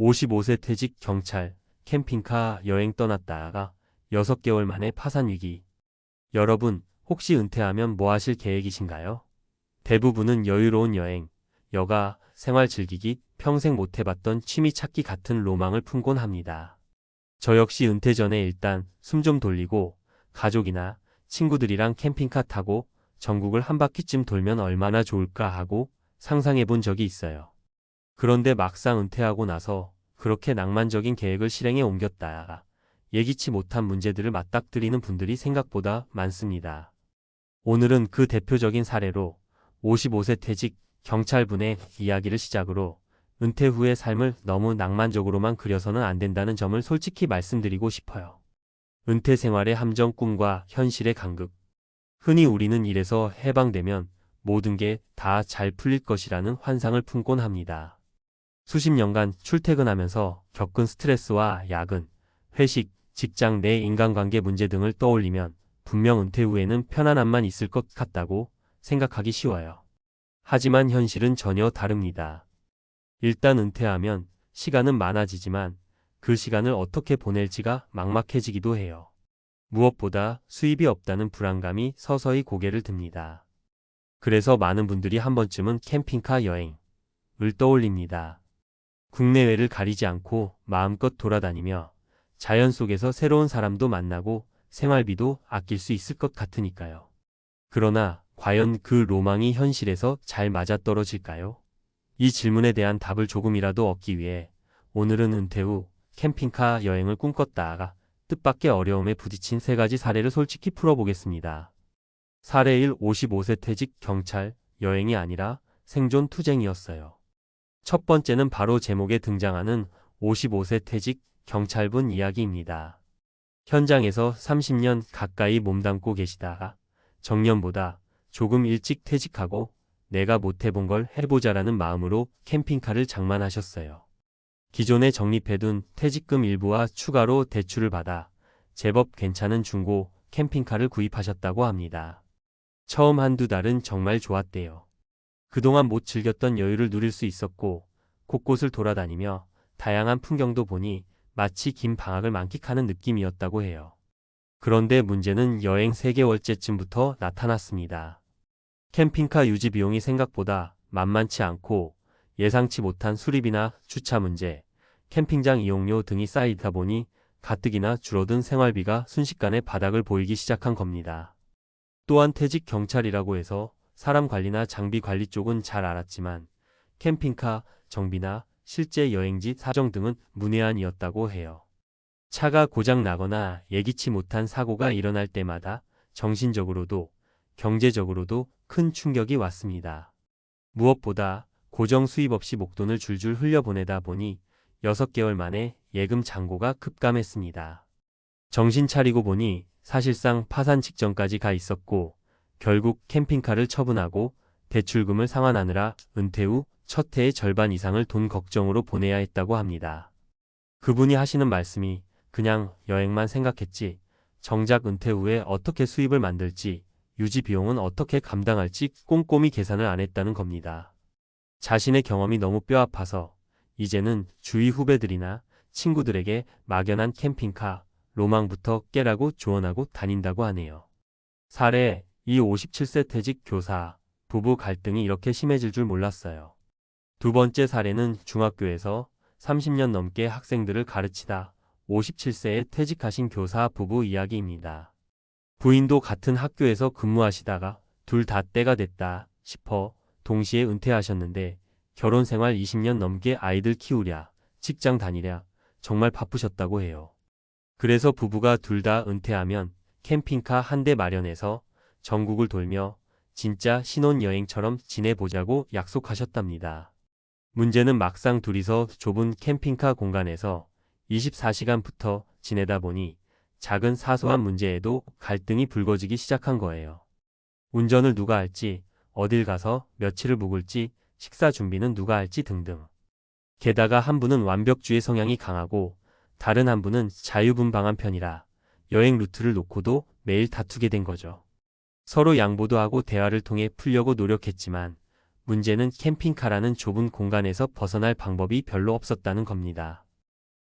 55세 퇴직 경찰, 캠핑카 여행 떠났다가 6개월 만에 파산 위기. 여러분, 혹시 은퇴하면 뭐 하실 계획이신가요? 대부분은 여유로운 여행, 여가, 생활 즐기기, 평생 못 해봤던 취미 찾기 같은 로망을 품곤 합니다. 저 역시 은퇴 전에 일단 숨 좀 돌리고 가족이나 친구들이랑 캠핑카 타고 전국을 한 바퀴쯤 돌면 얼마나 좋을까 하고 상상해 본 적이 있어요. 그런데 막상 은퇴하고 나서 그렇게 낭만적인 계획을 실행에 옮겼다가 예기치 못한 문제들을 맞닥뜨리는 분들이 생각보다 많습니다. 오늘은 그 대표적인 사례로 55세 퇴직 경찰분의 이야기를 시작으로 은퇴 후의 삶을 너무 낭만적으로만 그려서는 안 된다는 점을 솔직히 말씀드리고 싶어요. 은퇴 생활의 함정, 꿈과 현실의 간극. 흔히 우리는 일에서 해방되면 모든 게 다 잘 풀릴 것이라는 환상을 품곤 합니다. 수십 년간 출퇴근하면서 겪은 스트레스와 야근, 회식, 직장 내 인간관계 문제 등을 떠올리면 분명 은퇴 후에는 편안함만 있을 것 같다고 생각하기 쉬워요. 하지만 현실은 전혀 다릅니다. 일단 은퇴하면 시간은 많아지지만 그 시간을 어떻게 보낼지가 막막해지기도 해요. 무엇보다 수입이 없다는 불안감이 서서히 고개를 듭니다. 그래서 많은 분들이 한 번쯤은 캠핑카 여행을 떠올립니다. 국내외를 가리지 않고 마음껏 돌아다니며 자연 속에서 새로운 사람도 만나고 생활비도 아낄 수 있을 것 같으니까요. 그러나 과연 그 로망이 현실에서 잘 맞아떨어질까요? 이 질문에 대한 답을 조금이라도 얻기 위해 오늘은 은퇴 후 캠핑카 여행을 꿈꿨다가 뜻밖의 어려움에 부딪힌 3가지 사례를 솔직히 풀어보겠습니다. 사례 1. 55세 퇴직 경찰 여행이 아니라 생존 투쟁이었어요. 첫 번째는 바로 제목에 등장하는 55세 퇴직 경찰분 이야기입니다. 현장에서 30년 가까이 몸담고 계시다가 정년보다 조금 일찍 퇴직하고 내가 못 해본 걸 해보자라는 마음으로 캠핑카를 장만하셨어요. 기존에 적립해둔 퇴직금 일부와 추가로 대출을 받아 제법 괜찮은 중고 캠핑카를 구입하셨다고 합니다. 처음 한두 달은 정말 좋았대요. 그동안 못 즐겼던 여유를 누릴 수 있었고 곳곳을 돌아다니며 다양한 풍경도 보니 마치 긴 방학을 만끽하는 느낌이었다고 해요. 그런데 문제는 여행 3개월째쯤부터 나타났습니다. 캠핑카 유지 비용이 생각보다 만만치 않고 예상치 못한 수리비나 주차 문제, 캠핑장 이용료 등이 쌓이다 보니 가뜩이나 줄어든 생활비가 순식간에 바닥을 보이기 시작한 겁니다. 또한 퇴직 경찰이라고 해서 사람 관리나 장비 관리 쪽은 잘 알았지만 캠핑카 정비나 실제 여행지 사정 등은 문외한이었다고 해요. 차가 고장 나거나 예기치 못한 사고가 일어날 때마다 정신적으로도 경제적으로도 큰 충격이 왔습니다. 무엇보다 고정 수입 없이 목돈을 줄줄 흘려보내다 보니 6개월 만에 예금 잔고가 급감했습니다. 정신 차리고 보니 사실상 파산 직전까지 가 있었고 결국 캠핑카를 처분하고 대출금을 상환하느라 은퇴 후 첫 해의 절반 이상을 돈 걱정으로 보내야 했다고 합니다. 그분이 하시는 말씀이 그냥 여행만 생각했지 정작 은퇴 후에 어떻게 수입을 만들지 유지 비용은 어떻게 감당할지 꼼꼼히 계산을 안 했다는 겁니다. 자신의 경험이 너무 뼈아파서 이제는 주위 후배들이나 친구들에게 막연한 캠핑카 로망부터 깨라고 조언하고 다닌다고 하네요. 사례 2. 57세 퇴직 교사 부부 갈등이 이렇게 심해질 줄 몰랐어요. 두 번째 사례는 중학교에서 30년 넘게 학생들을 가르치다 57세에 퇴직하신 교사 부부 이야기입니다. 부인도 같은 학교에서 근무하시다가 둘 다 때가 됐다 싶어 동시에 은퇴하셨는데 결혼 생활 20년 넘게 아이들 키우랴, 직장 다니랴 정말 바쁘셨다고 해요. 그래서 부부가 둘 다 은퇴하면 캠핑카 한 대 마련해서 전국을 돌며 진짜 신혼여행처럼 지내보자고 약속하셨답니다. 문제는 막상 둘이서 좁은 캠핑카 공간에서 24시간부터 지내다 보니 작은 사소한 문제에도 갈등이 불거지기 시작한 거예요. 운전을 누가 할지, 어딜 가서 며칠을 묵을지, 식사 준비는 누가 할지 등등. 게다가 한 분은 완벽주의 성향이 강하고 다른 한 분은 자유분방한 편이라 여행 루트를 놓고도 매일 다투게 된 거죠. 서로 양보도 하고 대화를 통해 풀려고 노력했지만 문제는 캠핑카라는 좁은 공간에서 벗어날 방법이 별로 없었다는 겁니다.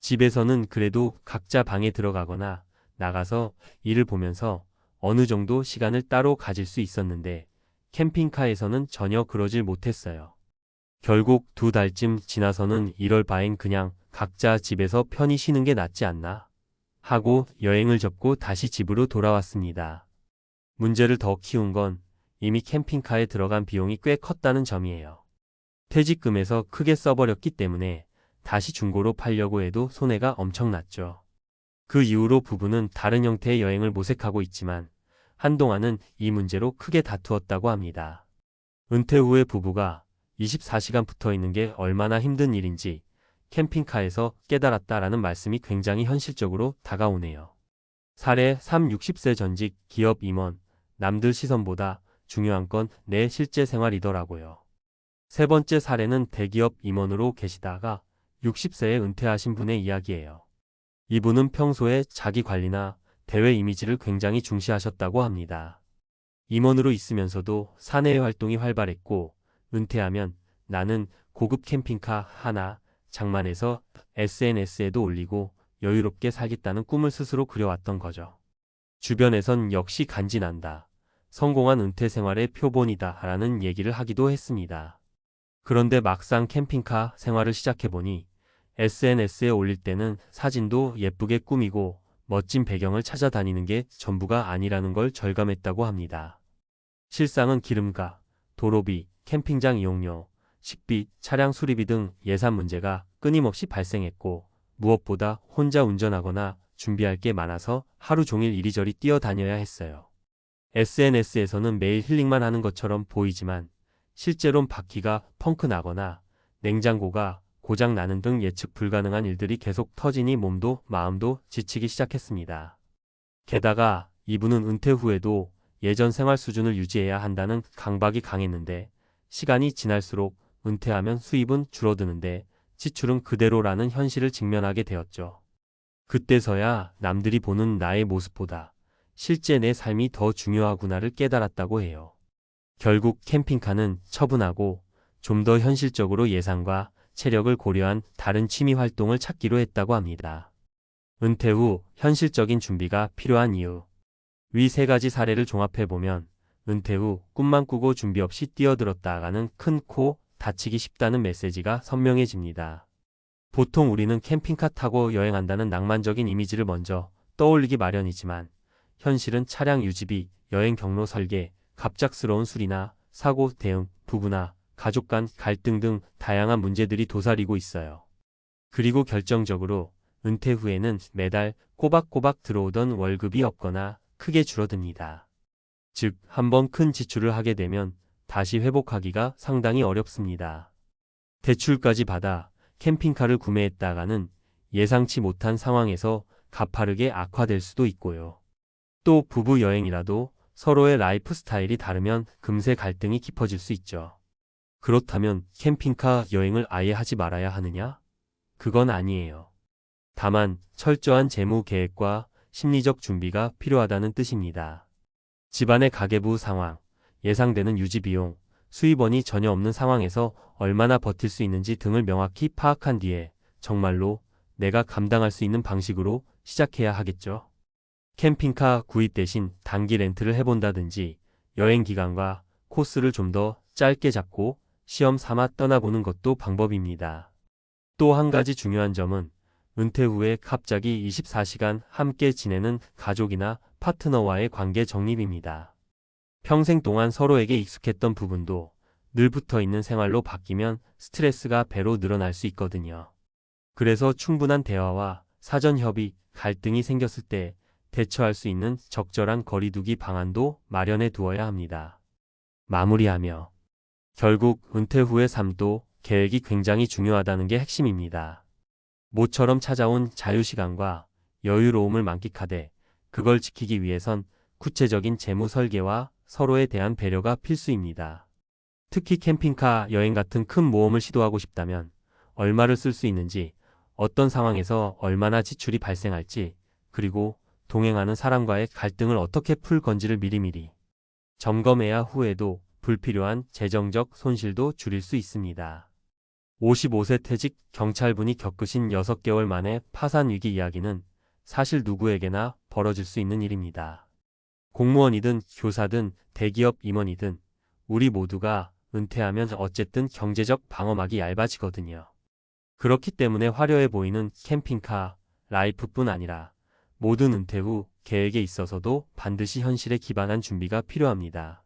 집에서는 그래도 각자 방에 들어가거나 나가서 일을 보면서 어느 정도 시간을 따로 가질 수 있었는데 캠핑카에서는 전혀 그러질 못했어요. 결국 2달쯤 지나서는 이럴 바엔 그냥 각자 집에서 편히 쉬는 게 낫지 않나 하고 여행을 접고 다시 집으로 돌아왔습니다. 문제를 더 키운 건 이미 캠핑카에 들어간 비용이 꽤 컸다는 점이에요. 퇴직금에서 크게 써버렸기 때문에 다시 중고로 팔려고 해도 손해가 엄청났죠. 그 이후로 부부는 다른 형태의 여행을 모색하고 있지만 한동안은 이 문제로 크게 다투었다고 합니다. 은퇴 후에 부부가 24시간 붙어 있는 게 얼마나 힘든 일인지 캠핑카에서 깨달았다라는 말씀이 굉장히 현실적으로 다가오네요. 사례 3. 60세 전직 기업 임원, 남들 시선보다 중요한 건 내 실제 생활이더라고요. 세 번째 사례는 대기업 임원으로 계시다가 60세에 은퇴하신 분의 이야기예요. 이분은 평소에 자기 관리나 대외 이미지를 굉장히 중시하셨다고 합니다. 임원으로 있으면서도 사내 활동이 활발했고 은퇴하면 나는 고급 캠핑카 하나 장만해서 SNS에도 올리고 여유롭게 살겠다는 꿈을 스스로 그려왔던 거죠. 주변에선 역시 간지난다. 성공한 은퇴 생활의 표본이다 라는 얘기를 하기도 했습니다. 그런데 막상 캠핑카 생활을 시작해보니 SNS에 올릴 때는 사진도 예쁘게 꾸미고 멋진 배경을 찾아다니는 게 전부가 아니라는 걸 절감했다고 합니다. 실상은 기름값, 도로비, 캠핑장 이용료, 식비, 차량 수리비 등 예산 문제가 끊임없이 발생했고 무엇보다 혼자 운전하거나 준비할 게 많아서 하루 종일 이리저리 뛰어다녀야 했어요. SNS에서는 매일 힐링만 하는 것처럼 보이지만 실제론 바퀴가 펑크 나거나 냉장고가 고장 나는 등 예측 불가능한 일들이 계속 터지니 몸도 마음도 지치기 시작했습니다. 게다가 이분은 은퇴 후에도 예전 생활 수준을 유지해야 한다는 강박이 강했는데 시간이 지날수록 은퇴하면 수입은 줄어드는데 지출은 그대로라는 현실을 직면하게 되었죠. 그때서야 남들이 보는 나의 모습보다 실제 내 삶이 더 중요하구나를 깨달았다고 해요. 결국 캠핑카는 처분하고 좀 더 현실적으로 예산과 체력을 고려한 다른 취미 활동을 찾기로 했다고 합니다. 은퇴 후 현실적인 준비가 필요한 이유. 위 세 가지 사례를 종합해보면 은퇴 후 꿈만 꾸고 준비 없이 뛰어들었다가는 큰 코 다치기 쉽다는 메시지가 선명해집니다. 보통 우리는 캠핑카 타고 여행한다는 낭만적인 이미지를 먼저 떠올리기 마련이지만 현실은 차량 유지비, 여행 경로 설계, 갑작스러운 수리나 사고 대응, 부부나 가족 간 갈등 등 다양한 문제들이 도사리고 있어요. 그리고 결정적으로 은퇴 후에는 매달 꼬박꼬박 들어오던 월급이 없거나 크게 줄어듭니다. 즉, 한번 큰 지출을 하게 되면 다시 회복하기가 상당히 어렵습니다. 대출까지 받아 캠핑카를 구매했다가는 예상치 못한 상황에서 가파르게 악화될 수도 있고요. 또 부부 여행이라도 서로의 라이프 스타일이 다르면 금세 갈등이 깊어질 수 있죠. 그렇다면 캠핑카 여행을 아예 하지 말아야 하느냐? 그건 아니에요. 다만 철저한 재무 계획과 심리적 준비가 필요하다는 뜻입니다. 집안의 가계부 상황, 예상되는 유지 비용, 수입원이 전혀 없는 상황에서 얼마나 버틸 수 있는지 등을 명확히 파악한 뒤에 정말로 내가 감당할 수 있는 방식으로 시작해야 하겠죠. 캠핑카 구입 대신 단기 렌트를 해본다든지 여행 기간과 코스를 좀 더 짧게 잡고 시험 삼아 떠나보는 것도 방법입니다. 또 한 가지 중요한 점은 은퇴 후에 갑자기 24시간 함께 지내는 가족이나 파트너와의 관계 정립입니다. 평생 동안 서로에게 익숙했던 부분도 늘 붙어 있는 생활로 바뀌면 스트레스가 배로 늘어날 수 있거든요. 그래서 충분한 대화와 사전 협의, 갈등이 생겼을 때 대처할 수 있는 적절한 거리두기 방안도 마련해 두어야 합니다. 마무리하며 결국 은퇴 후의 삶도 계획이 굉장히 중요하다는 게 핵심입니다. 모처럼 찾아온 자유시간과 여유로움을 만끽하되 그걸 지키기 위해선 구체적인 재무 설계와 서로에 대한 배려가 필수입니다. 특히 캠핑카 여행 같은 큰 모험을 시도하고 싶다면 얼마를 쓸 수 있는지, 어떤 상황에서 얼마나 지출이 발생할지, 그리고 동행하는 사람과의 갈등을 어떻게 풀 건지를 미리미리 점검해야 후에도 불필요한 재정적 손실도 줄일 수 있습니다. 55세 퇴직 경찰분이 겪으신 6개월 만에 파산 위기 이야기는 사실 누구에게나 벌어질 수 있는 일입니다. 공무원이든 교사든 대기업 임원이든 우리 모두가 은퇴하면 어쨌든 경제적 방어막이 얇아지거든요. 그렇기 때문에 화려해 보이는 캠핑카 라이프뿐 아니라 모든 은퇴 후 계획에 있어서도 반드시 현실에 기반한 준비가 필요합니다.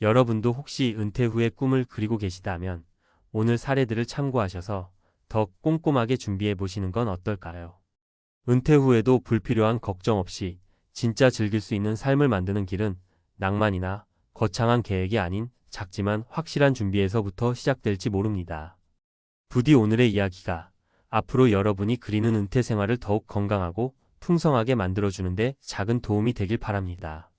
여러분도 혹시 은퇴 후의 꿈을 그리고 계시다면 오늘 사례들을 참고하셔서 더 꼼꼼하게 준비해 보시는 건 어떨까요? 은퇴 후에도 불필요한 걱정 없이 진짜 즐길 수 있는 삶을 만드는 길은 낭만이나 거창한 계획이 아닌 작지만 확실한 준비에서부터 시작될지 모릅니다. 부디 오늘의 이야기가 앞으로 여러분이 그리는 은퇴 생활을 더욱 건강하고 풍성하게 만들어주는데 작은 도움이 되길 바랍니다.